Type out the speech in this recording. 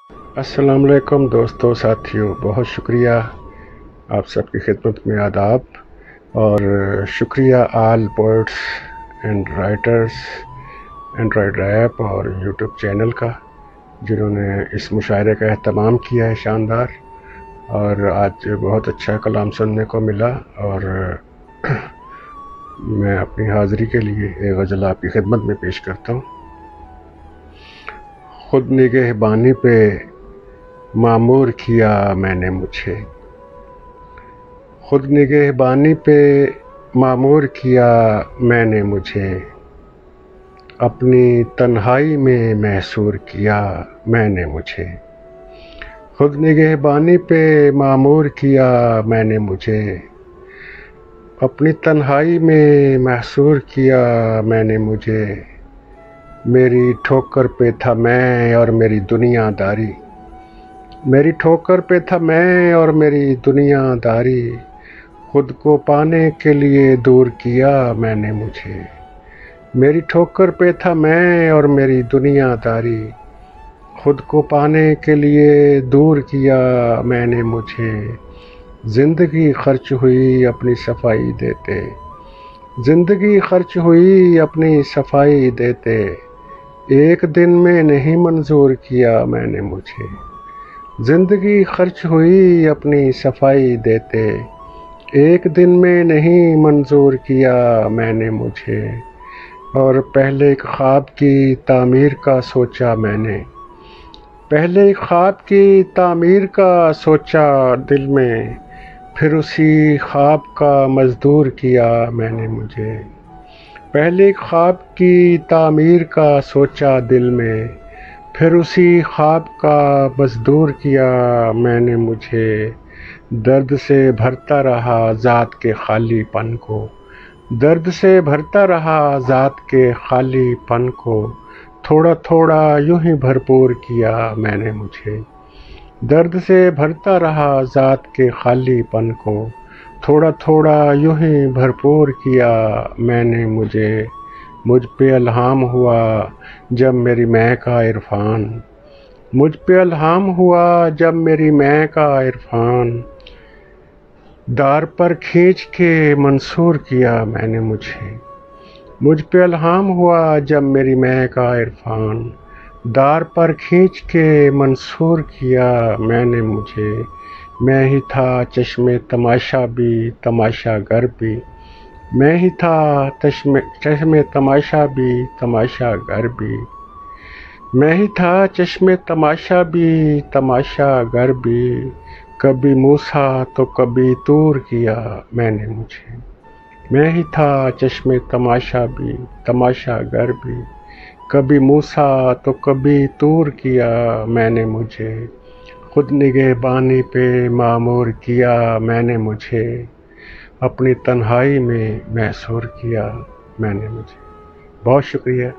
अस्सलाम वालेकुम दोस्तों साथियों, बहुत शुक्रिया आप सबकी खिदमत में आदाब और शुक्रिया all poets and writers Android rap और यूट्यूब चैनल का जिन्होंने इस मुशायरे का एहतमाम किया है शानदार। और आज बहुत अच्छा कलाम सुनने को मिला और मैं अपनी हाज़िरी के लिए एक गज़ल आपकी खिदमत में पेश करता हूँ। खुद निगहबानी पे मामूर किया मैंने मुझे, खुद निगहबानी पे मामूर किया मैंने मुझे, अपनी तन्हाई में महसूर किया मैंने मुझे। खुद निगहबानी पे मामूर किया मैंने मुझे, अपनी तन्हाई में महसूर किया मैंने मुझे। मेरी ठोकर पे था मैं और मेरी दुनियादारी, मेरी ठोकर पे था मैं और मेरी दुनियादारी, खुद को पाने के लिए दूर किया मैंने मुझे। मेरी ठोकर पे था मैं और मेरी दुनियादारी, खुद को पाने के लिए दूर किया मैंने मुझे। ज़िंदगी खर्च हुई अपनी सफाई देते, ज़िंदगी खर्च हुई अपनी सफाई देते, एक दिन में नहीं मंजूर किया मैंने मुझे। ज़िंदगी खर्च हुई अपनी सफाई देते, एक दिन में नहीं मंजूर किया मैंने मुझे। और पहले एक ख्वाब की तामीर का सोचा मैंने, पहले एक ख्वाब की तामीर का सोचा दिल में, फिर उसी ख्वाब का मजदूर किया मैंने मुझे। पहले एक ख्वाब की तामीर का सोचा दिल में, फिर उसी ख्वाब का मजदूर किया मैंने मुझे। दर्द से भरता रहा ज़ात के खालीपन को, दर्द से भरता रहा ज़ात के खालीपन को, थोड़ा थोड़ा यूं ही भरपूर किया मैंने मुझे। दर्द से भरता रहा ज़ात के खालीपन को, थोड़ा थोड़ा यूं ही भरपूर किया मैंने मुझे। मुझ पे इल्हाम हुआ जब मेरी मैं का इरफान, मुझ पे इल्हाम हुआ जब मेरी मैं का इरफान, दार पर खींच के मंसूर किया मैंने मुझे। मुझ पे इल्हाम हुआ जब मेरी मैं का इरफान, दार पर खींच के मंसूर किया मैंने मुझे। मैं ही था चश्मे तमाशा भी तमाशा गर भी, मैं ही था चश्मे तमाशा भी तमाशा गर भी, मैं ही था चश्मे तमाशा भी तमाशा गर भी, कभी मूसा तो कभी तूर किया मैंने मुझे। मैं ही था चश्मे तमाशा भी तमाशा गर भी, कभी मूसा तो कभी तूर किया मैंने मुझे। खुद निगहबानी पे मामूर किया मैंने मुझे, अपनी तन्हाई में महसूर किया मैंने मुझे। बहुत शुक्रिया।